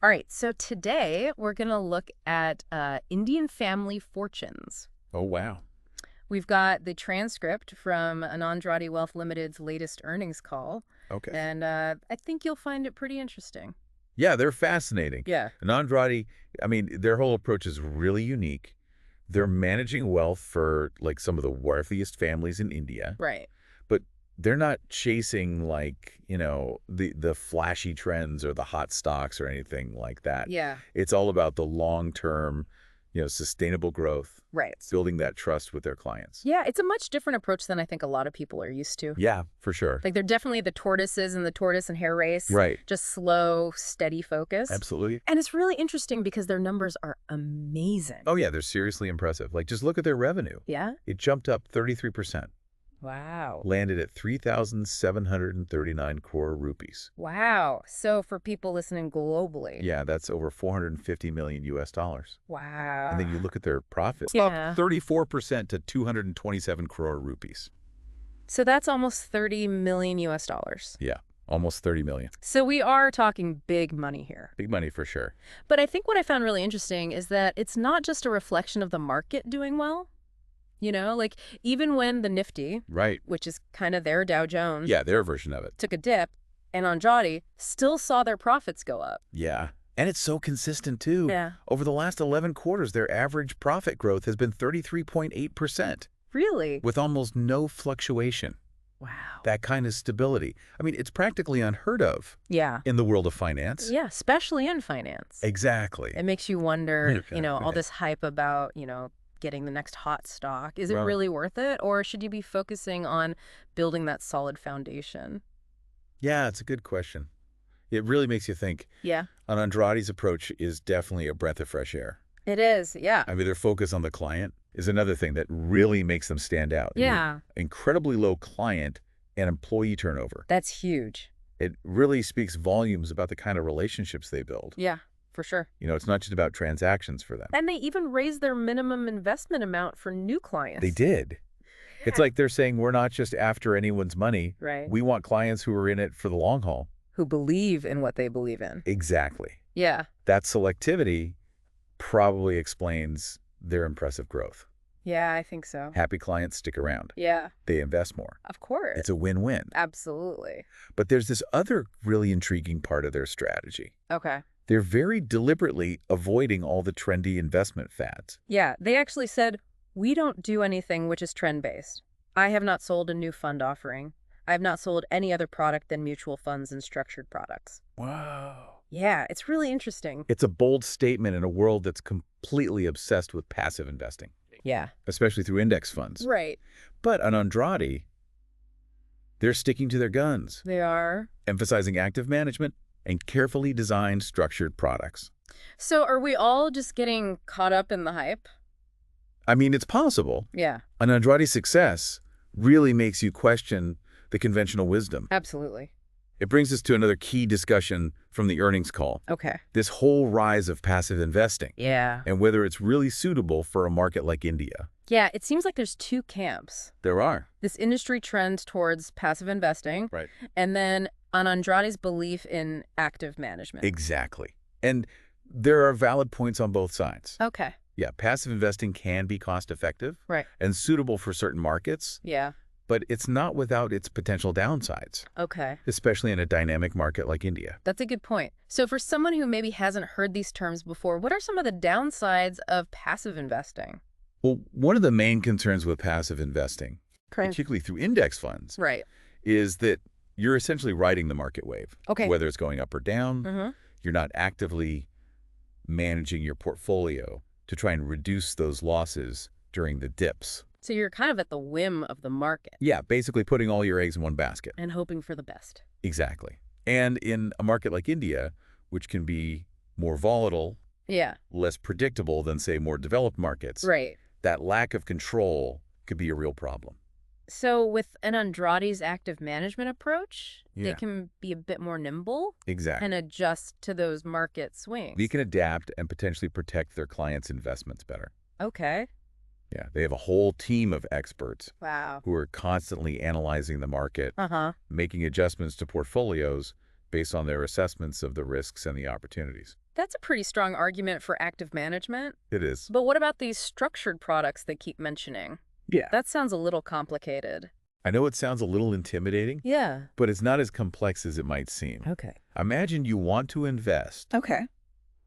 All right, so today we're going to look at Indian family fortunes. Oh, wow. We've got the transcript from Anand Rathi Wealth Limited's latest earnings call, Okay. and I think you'll find it pretty interesting. Yeah, they're fascinating. Yeah, And Andrade, I mean, their whole approach is really unique. They're managing wealth for like some of the wealthiest families in India, right. but they're not chasing like, the flashy trends or the hot stocks or anything like that. Yeah, It's all about the long-term, sustainable growth, right. building that trust with their clients. Yeah, it's a much different approach than I think a lot of people are used to. Yeah, for sure. Like, they're definitely the tortoises in the tortoise and hare race, Right. just slow, steady focus. Absolutely. And it's really interesting because their numbers are amazing. Oh, yeah, they're seriously impressive. Like, just look at their revenue. Yeah? It jumped up 33%, Wow. landed at 3,739 crore rupees. Wow. So for people listening globally. Yeah, that's over 450 million US dollars. Wow. And then you look at their profits, Yeah. up 34% to 227 crore rupees. So that's almost 30 million US dollars. Yeah, almost 30 million. So we are talking big money here. Big money for sure. But I think what I found really interesting is that it's not just a reflection of the market doing well. Like even when the Nifty, Right. which is kind of their Dow Jones, Yeah, their version of it. took a dip, and Andrade still saw their profits go up. Yeah. And it's so consistent too. Yeah. Over the last 11 quarters, their average profit growth has been 33.8%, Really? with almost no fluctuation. Wow. That kind of stability. I mean, it's practically unheard of Yeah. in the world of finance. Yeah, especially in finance. Exactly. It makes you wonder, Okay. all this hype about, getting the next hot stock. Is it Right. really worth it? Or should you be focusing on building that solid foundation? Yeah, it's a good question. It really makes you think. Yeah, An Andrade's approach is definitely a breath of fresh air. it is. Yeah. I mean, their focus on the client is another thing that really makes them stand out. Yeah. Incredibly low client and employee turnover. That's huge. It really speaks volumes about the kind of relationships they build. Yeah, for sure. It's not just about transactions for them. And they even raised their minimum investment amount for new clients. They did. It's like they're saying we're not just after anyone's money. Right. We want clients who are in it for the long haul. Who believe in what they believe in. Exactly. Yeah. That selectivity probably explains their impressive growth. Yeah, I think so. Happy clients stick around. Yeah, They invest more. of course. It's a win-win. Absolutely. But there's this other really intriguing part of their strategy. Okay. They're very deliberately avoiding all the trendy investment fads. Yeah, they actually said, we don't do anything which is trend-based. I have not sold a new fund offering. I have not sold any other product than mutual funds and structured products. Wow. Yeah, it's really interesting. It's a bold statement in a world that's completely obsessed with passive investing, Yeah. especially through index funds. Right. But on Andrade, they're sticking to their guns, They are. emphasizing active management and carefully designed structured products. So are we all just getting caught up in the hype? I mean, it's possible. Yeah, An Andrade success really makes you question the conventional wisdom. absolutely. It brings us to another key discussion from the earnings call. Okay. This whole rise of passive investing Yeah. and whether it's really suitable for a market like India. Yeah, it seems like there's two camps. There are. This industry trend towards passive investing, Right. and then on Andrade's belief in active management. Exactly. And there are valid points on both sides. Okay. Yeah, passive investing can be cost-effective Right. and suitable for certain markets, Yeah. but it's not without its potential downsides, Okay. especially in a dynamic market like India. That's a good point. So for someone who maybe hasn't heard these terms before, what are some of the downsides of passive investing? Well, one of the main concerns with passive investing, Okay. particularly through index funds, Right. is that you're essentially riding the market wave. Okay. Whether it's going up or down, Mm-hmm. you're not actively managing your portfolio to try and reduce those losses during the dips. So you're kind of at the whim of the market Yeah, basically putting all your eggs in one basket. and hoping for the best. Exactly. And in a market like India, which can be more volatile, Yeah. less predictable than, say, more developed markets, Right. that lack of control could be a real problem. So with an Andrade's active management approach, they Yeah. can be a bit more nimble Exactly. and adjust to those market swings. They can adapt and potentially protect their clients' investments better. Okay. Yeah, they have a whole team of experts Wow. who are constantly analyzing the market, Uh-huh. making adjustments to portfolios based on their assessments of the risks and the opportunities. That's a pretty strong argument for active management. It is. But what about these structured products they keep mentioning? Yeah. That sounds a little complicated. I know it sounds a little intimidating, Yeah. but it's not as complex as it might seem. Okay. Imagine you want to invest, Okay.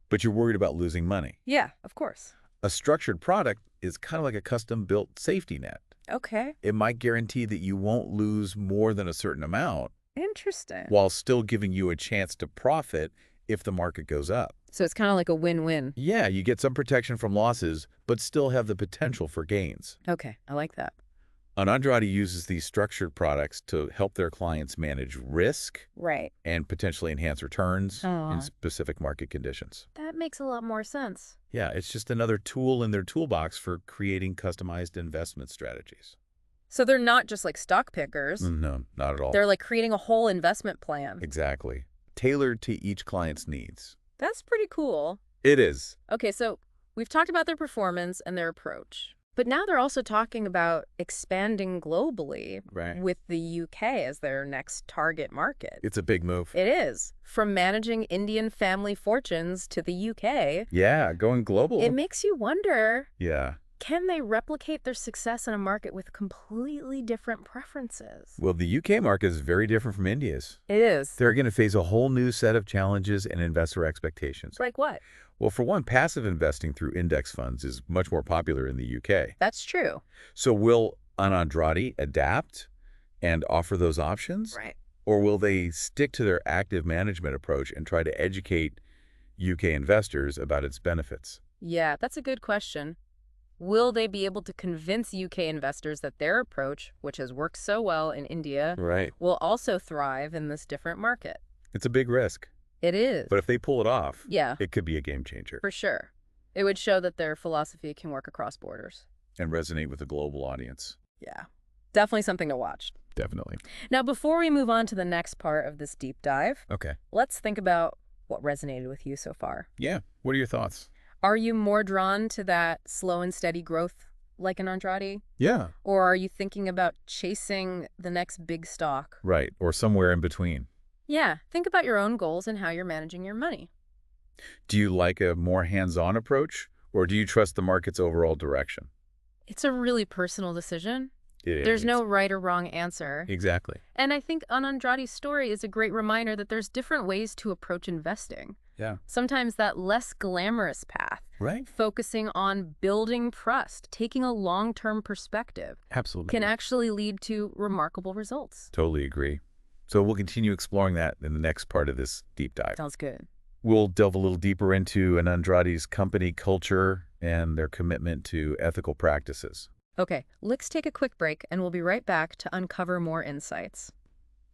but you're worried about losing money. Yeah, of course. A structured product is kind of like a custom-built safety net. Okay. It might guarantee that you won't lose more than a certain amount Interesting. while still giving you a chance to profit if the market goes up. So it's kind of like a win-win. Yeah, you get some protection from losses, but still have the potential for gains. Okay, I like that. Anand Rathi uses these structured products to help their clients manage risk Right. and potentially enhance returns Oh. in specific market conditions. That makes a lot more sense. Yeah, it's just another tool in their toolbox for creating customized investment strategies. So they're not just like stock pickers. No, not at all. They're like creating a whole investment plan. Exactly. Tailored to each client's needs. That's pretty cool. It is. Okay, so we've talked about their performance and their approach. But now they're also talking about expanding globally Right. with the UK as their next target market. It's a big move. It is. From managing Indian family fortunes to the UK, Yeah, going global. it makes you wonder, Yeah. can they replicate their success in a market with completely different preferences? Well, the UK market is very different from India's. It is. They're going to face a whole new set of challenges and investor expectations. Like what? Well, for one, passive investing through index funds is much more popular in the UK. That's true. So will Anand Rathi adapt and offer those options? Right. Or will they stick to their active management approach and try to educate UK investors about its benefits? Yeah, that's a good question. Will they be able to convince UK investors that their approach, which has worked so well in India, Right. will also thrive in this different market? It's a big risk. It is. But if they pull it off, Yeah, it could be a game changer for sure. It would show that their philosophy can work across borders. and resonate with a global audience. Yeah, definitely something to watch. Definitely. Now, before we move on to the next part of this deep dive, Okay. let's think about what resonated with you so far. Yeah. What are your thoughts? Are you more drawn to that slow and steady growth like an Andrade? Yeah. Or are you thinking about chasing the next big stock? Right. Or somewhere in between. Yeah, think about your own goals and how you're managing your money. Do you like a more hands-on approach, or do you trust the market's overall direction? It's a really personal decision. It There's is. no right or wrong answer. Exactly. And I think Andrade's story is a great reminder that there's different ways to approach investing. Yeah. Sometimes that less glamorous path, Right. focusing on building trust, taking a long-term perspective, Absolutely. can actually lead to remarkable results. Totally agree. So we'll continue exploring that in the next part of this deep dive. Sounds good. We'll delve a little deeper into Andrade's company culture and their commitment to ethical practices. Okay, let's take a quick break and we'll be right back to uncover more insights.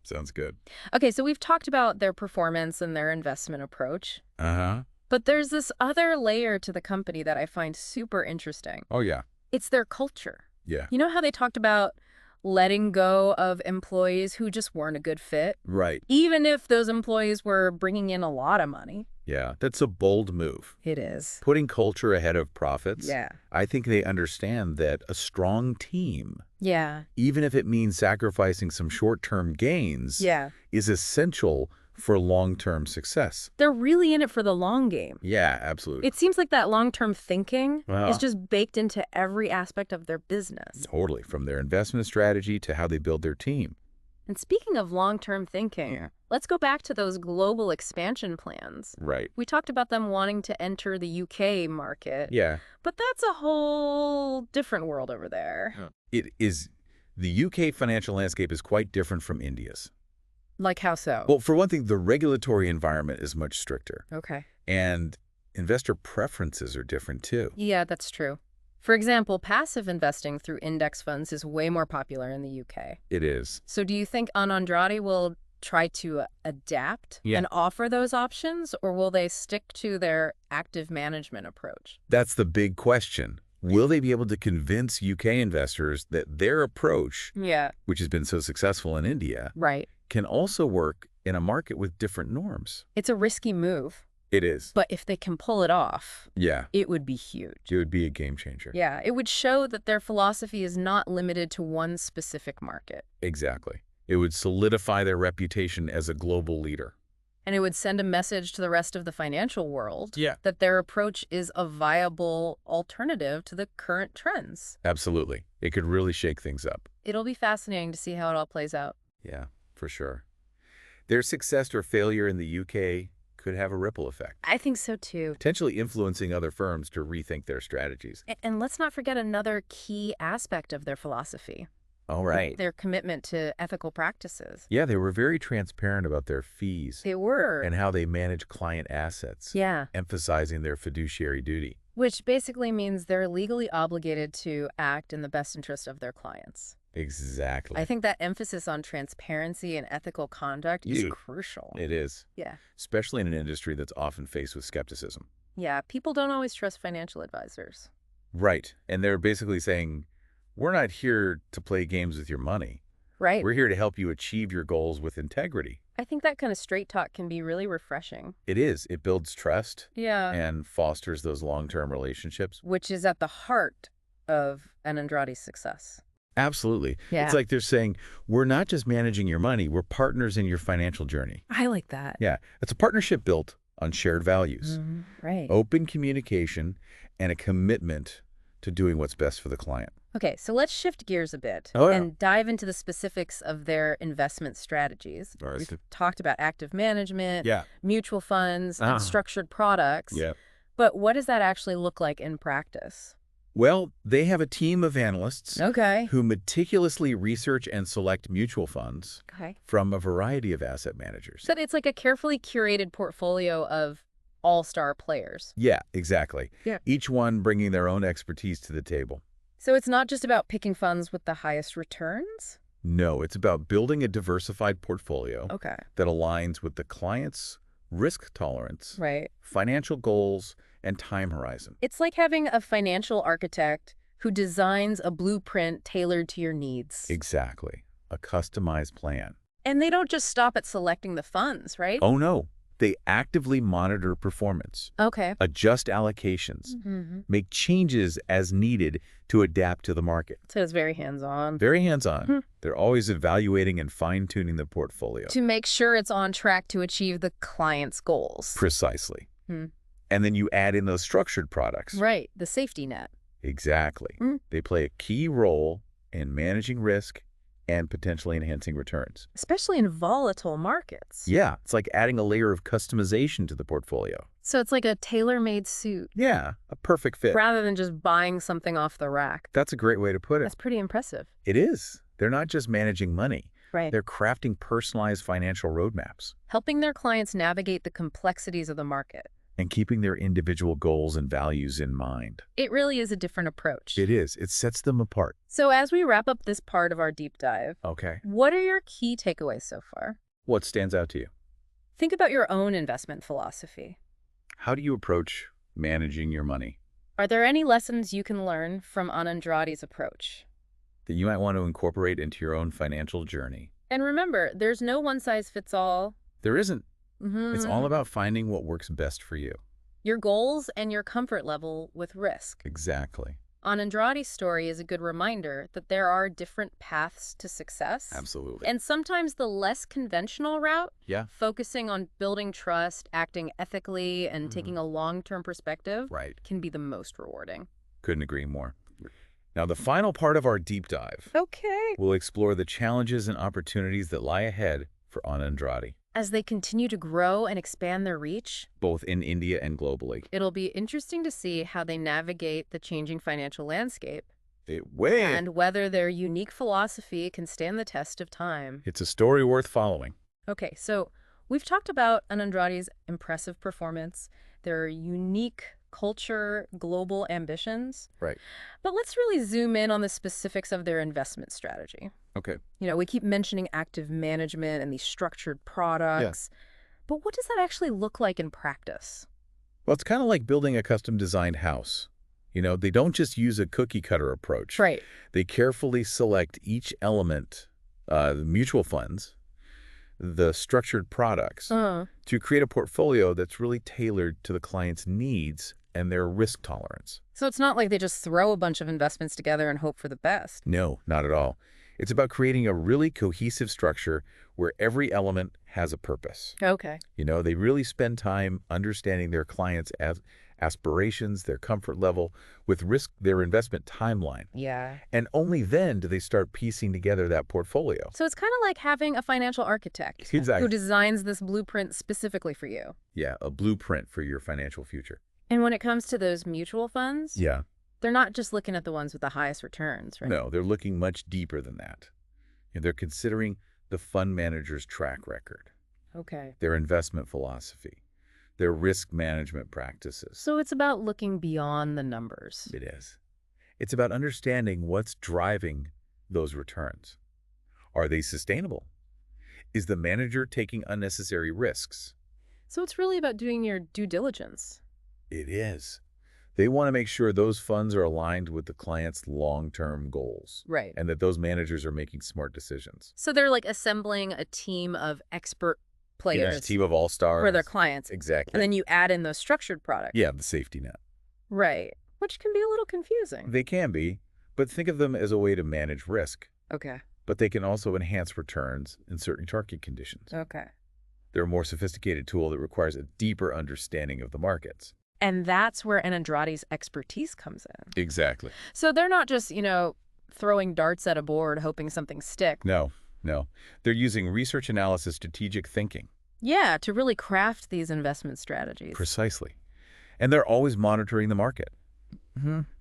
Sounds good. Okay, so we've talked about their performance and their investment approach, Uh-huh. but there's this other layer to the company that I find super interesting. Oh, yeah. It's their culture. Yeah. You know how they talked about letting go of employees who just weren't a good fit, Right. even if those employees were bringing in a lot of money? Yeah. That's a bold move. It is. Putting culture ahead of profits. Yeah. I think they understand that a strong team, Yeah. even if it means sacrificing some short-term gains, Yeah. is essential for long-term success. They're really in it for the long game. Yeah, absolutely. It seems like that long-term thinking Wow. is just baked into every aspect of their business. Totally. From their investment strategy to how they build their team. And speaking of long-term thinking, Yeah. let's go back to those global expansion plans. Right. We talked about them wanting to enter the UK market, Yeah. but that's a whole different world over there. It is. The UK financial landscape is quite different from India's. Like how so? Well, for one thing, the regulatory environment is much stricter, Okay. and investor preferences are different too. Yeah, that's true. For example, passive investing through index funds is way more popular in the UK. It is. So do you think Andrade will try to adapt Yeah. and offer those options, or will they stick to their active management approach? That's the big question. Will they be able to convince UK investors that their approach, Yeah. which has been so successful in India, Right. can also work in a market with different norms? It's a risky move, It is. but if they can pull it off, Yeah. it would be huge. It would be a game changer. Yeah, it would show that their philosophy is not limited to one specific market. Exactly. It would solidify their reputation as a global leader. And it would send a message to the rest of the financial world Yeah. that their approach is a viable alternative to the current trends. Absolutely. It could really shake things up. It'll be fascinating to see how it all plays out. Yeah, for sure. Their success or failure in the UK could have a ripple effect, I think so too. potentially influencing other firms to rethink their strategies. And let's not forget another key aspect of their philosophy. All right. Their commitment to ethical practices. Yeah, they were very transparent about their fees They were. and how they manage client assets, Yeah. emphasizing their fiduciary duty. Which basically means they're legally obligated to act in the best interest of their clients. Exactly. I think that emphasis on transparency and ethical conduct is crucial. It is, Yeah. especially in an industry that's often faced with skepticism. Yeah, people don't always trust financial advisors. Right. And they're basically saying, we're not here to play games with your money. Right. We're here to help you achieve your goals with integrity. I think that kind of straight talk can be really refreshing. It is. It builds trust Yeah. and fosters those long-term relationships. Which is at the heart of Anand Rathi's success. Absolutely. Yeah. It's like they're saying, we're not just managing your money, we're partners in your financial journey. I like that. Yeah. It's a partnership built on shared values, Right. open communication, and a commitment to doing what's best for the client. Okay, so let's shift gears a bit Oh, yeah. and dive into the specifics of their investment strategies. All right. We've talked about active management, Yeah. mutual funds, Ah. and structured products. Yeah. But what does that actually look like in practice? Well, they have a team of analysts Okay. who meticulously research and select mutual funds Okay. from a variety of asset managers. So it's like a carefully curated portfolio of all-star players. Yeah, exactly. Yeah. Each one bringing their own expertise to the table. So it's not just about picking funds with the highest returns? No, it's about building a diversified portfolio Okay. that aligns with the client's risk tolerance, Right. financial goals, and time horizon. It's like having a financial architect who designs a blueprint tailored to your needs. Exactly. A customized plan. And they don't just stop at selecting the funds, right? Oh, no. They actively monitor performance, Okay. adjust allocations, Mm-hmm. make changes as needed to adapt to the market. So it's very hands-on. Very hands-on. Hmm. They're always evaluating and fine-tuning the portfolio. To make sure it's on track to achieve the client's goals. Precisely. Hmm. And then you add in those structured products. Right. The safety net. Exactly. Hmm. They play a key role in managing risk and potentially enhancing returns. Especially in volatile markets. Yeah, it's like adding a layer of customization to the portfolio. So it's like a tailor-made suit Yeah, a perfect fit. rather than just buying something off the rack. That's a great way to put it. That's pretty impressive. It is. They're not just managing money. Right. They're crafting personalized financial roadmaps Helping their clients navigate the complexities of the market. and keeping their individual goals and values in mind. It really is a different approach. It is. It sets them apart. So as we wrap up this part of our deep dive, Okay. what are your key takeaways so far? What stands out to you? Think about your own investment philosophy. How do you approach managing your money Are there any lessons you can learn from Anand Rathi's approach? that you might want to incorporate into your own financial journey? And remember, there's no one-size-fits-all. There isn't. It's all Mhm. about finding what works best for you. Your goals and your comfort level with risk. Exactly. Anand Rathi's story is a good reminder that there are different paths to success. Absolutely. And sometimes the less conventional route, Yeah. focusing on building trust, acting ethically, and taking a long-term perspective, Right. can be the most rewarding. Couldn't agree more. Now, the final part of our deep dive Okay. will explore the challenges and opportunities that lie ahead for Anand Rathi, As they continue to grow and expand their reach, both in India and globally. it'll be interesting to see how they navigate the changing financial landscape And and whether their unique philosophy can stand the test of time. it's a story worth following. Okay, so we've talked about Anand Rathi's impressive performance, their unique culture, global ambitions. Right. But let's really zoom in on the specifics of their investment strategy. Okay. You know, we keep mentioning active management and these structured products. But what does that actually look like in practice? Well, it's kind of like building a custom-designed house. You know, they don't just use a cookie-cutter approach. Right. They carefully select each element, the mutual funds, the structured products, to create a portfolio that's really tailored to the client's needs and their risk tolerance. So it's not like they just throw a bunch of investments together and hope for the best. No, not at all. It's about creating a really cohesive structure where every element has a purpose. Okay. They really spend time understanding their clients' aspirations, their comfort level, with their investment timeline. Yeah. And only then do they start piecing together that portfolio. So it's kind of like having a financial architect Exactly. who designs this blueprint specifically for you. Yeah, a blueprint for your financial future. And when it comes to those mutual funds, Yeah. they're not just looking at the ones with the highest returns, right? No, they're looking much deeper than that. They're considering the fund manager's track record, Okay. their investment philosophy, their risk management practices. So it's about looking beyond the numbers. It is. It's about understanding what's driving those returns. Are they sustainable? Is the manager taking unnecessary risks? So it's really about doing your due diligence. It is. They want to make sure those funds are aligned with the client's long-term goals. Right. And that those managers are making smart decisions. So they're like assembling a team of expert players A team of all-stars. for their clients. Exactly. And then you add in those structured products. Yeah, the safety net. Right. Which can be a little confusing. They can be, but think of them as a way to manage risk. Okay. But they can also enhance returns in certain market conditions. Okay. They're a more sophisticated tool that requires a deeper understanding of the markets. And that's where Anand Rathi's expertise comes in. Exactly. So they're not just, throwing darts at a board hoping something sticks. No. They're using research analysis, strategic thinking. Yeah, to really craft these investment strategies. Precisely. And they're always monitoring the market.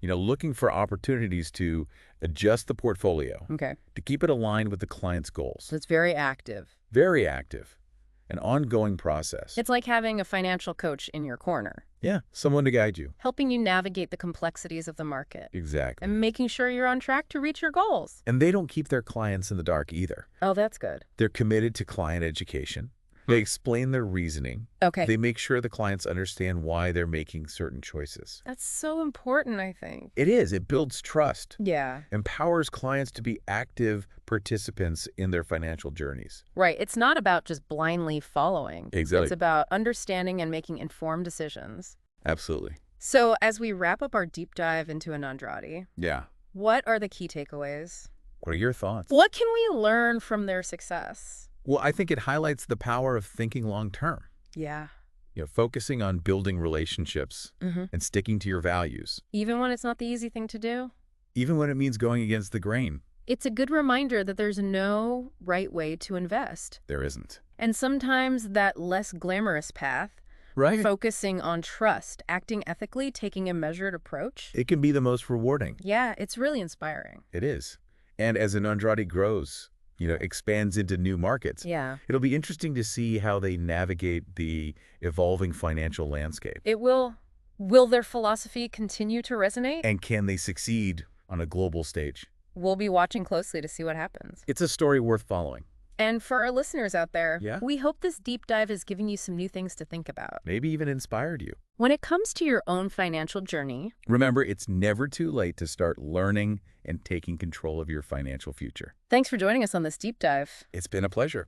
Looking for opportunities to adjust the portfolio. Okay. To keep it aligned with the client's goals. So it's very active. Very active. An ongoing process. It's like having a financial coach in your corner. Yeah, someone to guide you. Helping you navigate the complexities of the market. Exactly. And making sure you're on track to reach your goals. And they don't keep their clients in the dark either. Oh, that's good. They're committed to client education. They explain their reasoning. Okay. They make sure the clients understand why they're making certain choices. That's so important, I think. It is. It builds trust. Yeah. Empowers clients to be active participants in their financial journeys. Right. It's not about just blindly following. Exactly. It's about understanding and making informed decisions. Absolutely. So as we wrap up our deep dive into Anand Rathi, Yeah. what are the key takeaways? What are your thoughts? What can we learn from their success? Well, I think it highlights the power of thinking long-term. Yeah. Focusing on building relationships and sticking to your values. Even when it's not the easy thing to do? Even when it means going against the grain. It's a good reminder that there's no right way to invest. There isn't. And sometimes that less glamorous path, Right? focusing on trust, acting ethically, taking a measured approach. It can be the most rewarding. Yeah, it's really inspiring. It is. And as Anand Rathi grows, expands into new markets, Yeah. it'll be interesting to see how they navigate the evolving financial landscape. It will. Will their philosophy continue to resonate? And can they succeed on a global stage? We'll be watching closely to see what happens. It's a story worth following. And for our listeners out there, Yeah? we hope this deep dive is giving you some new things to think about. Maybe even inspired you. When it comes to your own financial journey, Remember, it's never too late to start learning and taking control of your financial future. thanks for joining us on this deep dive. It's been a pleasure.